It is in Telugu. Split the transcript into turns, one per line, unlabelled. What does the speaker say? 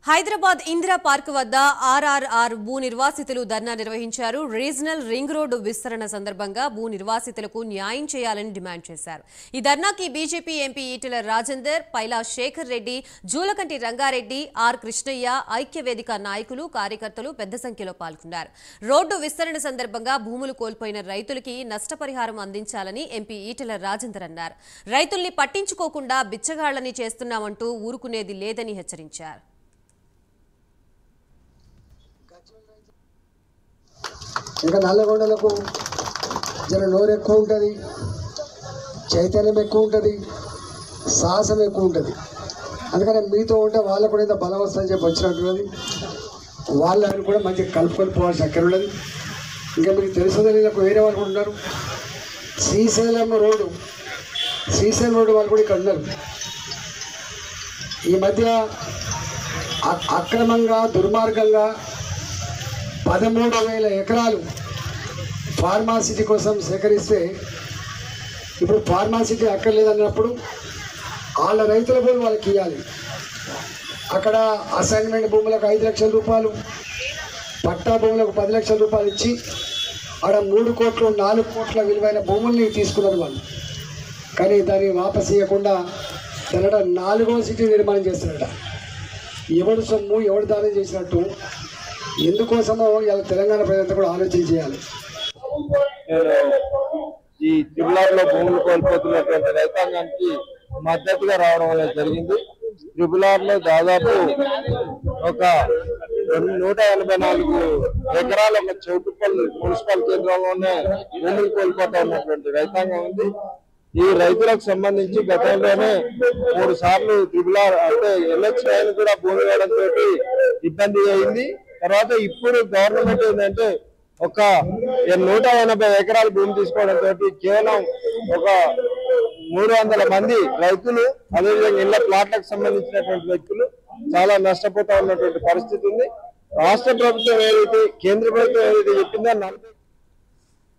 హైదరాబాద్ ఇందిరా పార్క్ వద్ద ఆర్ఆర్ఆర్ భూ నిర్వాసితులు ధర్నా నిర్వహించారు. రీజనల్ రింగ్ రోడ్డు విస్తరణ సందర్భంగా భూ నిర్వాసితులకు న్యాయం చేయాలని డిమాండ్ చేశారు. ఈ ధర్నాకి BJP MP Etela Rajender, Paila Shekar Reddy, Julakanti Rangareddy, R Krishnaiah, ఐక్యవేదిక నాయకులు, కార్యకర్తలు పెద్ద సంఖ్యలో పాల్గొన్నారు. రోడ్డు విస్తరణ సందర్భంగా భూములు కోల్పోయిన రైతులకి నష్టపరిహారం అందించాలని ఎంపీ ఈటెల రాజేందర్ అన్నారు. రైతుల్ని పట్టించుకోకుండా బిచ్చగాళ్లని చేస్తున్నామంటూ ఊరుకునేది లేదని హెచ్చరించారు.
ఇంకా నల్లగొండలకు జర నోరు ఎక్కువ ఉంటుంది, చైతన్యం ఎక్కువ ఉంటుంది, సాహసం ఎక్కువ ఉంటుంది. అందుకని మీతో ఉంటే వాళ్ళకు కూడా ఇంత బలం వస్తుందని చెప్పి వచ్చినట్టున్నది. వాళ్ళని కూడా మంచిగా కలుపుకొని పోవాల్సిన అక్కడ ఉన్నది. ఇంకా మీకు తెలుస్తుందో నాకు వేరే వాళ్ళు కూడా ఉన్నారు. శ్రీశైలం రోడ్డు వాళ్ళు కూడా ఇక్కడ ఉన్నారు. ఈ మధ్య అక్రమంగా దుర్మార్గంగా 13,000 ఎకరాలు ఫార్మాసిటీ కోసం సేకరిస్తే ఇప్పుడు ఫార్మాసిటీ అక్కర్లేదన్నప్పుడు వాళ్ళ రైతుల భూములు వాళ్ళకి ఇవ్వాలి. అక్కడ అసైన్మెంట్ భూములకు 5 లక్షల రూపాయలు, పట్టా భూములకు 10 లక్షల రూపాయలు ఇచ్చి ఆడ 3 కోట్లు 4 కోట్ల విలువైన భూముల్ని తీసుకున్నారు వాళ్ళు. కానీ దాన్ని వాపసు ఇవ్వకుండా తనట 4వ సిటీ నిర్మాణం చేస్తున్నారట. ఎవడు సొమ్ము ఎవడు దానం చేసినట్టు ఎందుకోసమో ఇలా తెలంగాణ ప్రజలంతా కూడా ఆలోచన చేయాలి.
ఈ త్రిపులార్లో భూములు కోల్పోతున్నటువంటి రైతాంగానికి మద్దతుగా రావడం అనేది జరిగింది. త్రిపులార్లో దాదాపు ఒక 184 ఎకరాల ఒక చౌటుపల్లి మున్సిపల్ కేంద్రంలోనే భూములు కోల్పోతా ఉన్నటువంటి రైతాంగం ఉంది. ఈ రైతులకు సంబంధించి గతంలోనే 3 సార్లు త్రిపులార్ అంటే ఎలక్షన్ అయిన కూడా భూమి వేయడంతో ఇబ్బంది అయింది. తర్వాత ఇప్పుడు గవర్నమెంట్ ఏంటంటే ఒక 180 ఎకరాల భూమి తీసుకోవడంతో కేవలం ఒక 300 మంది రైతులు, అదేవిధంగా ఇళ్ల ప్లాట్లకు సంబంధించినటువంటి వ్యక్తులు చాలా నష్టపోతా ఉన్నటువంటి పరిస్థితి ఉంది. రాష్ట్ర ప్రభుత్వం ఏదైతే కేంద్ర ప్రభుత్వం ఏదైతే చెప్పిందో 40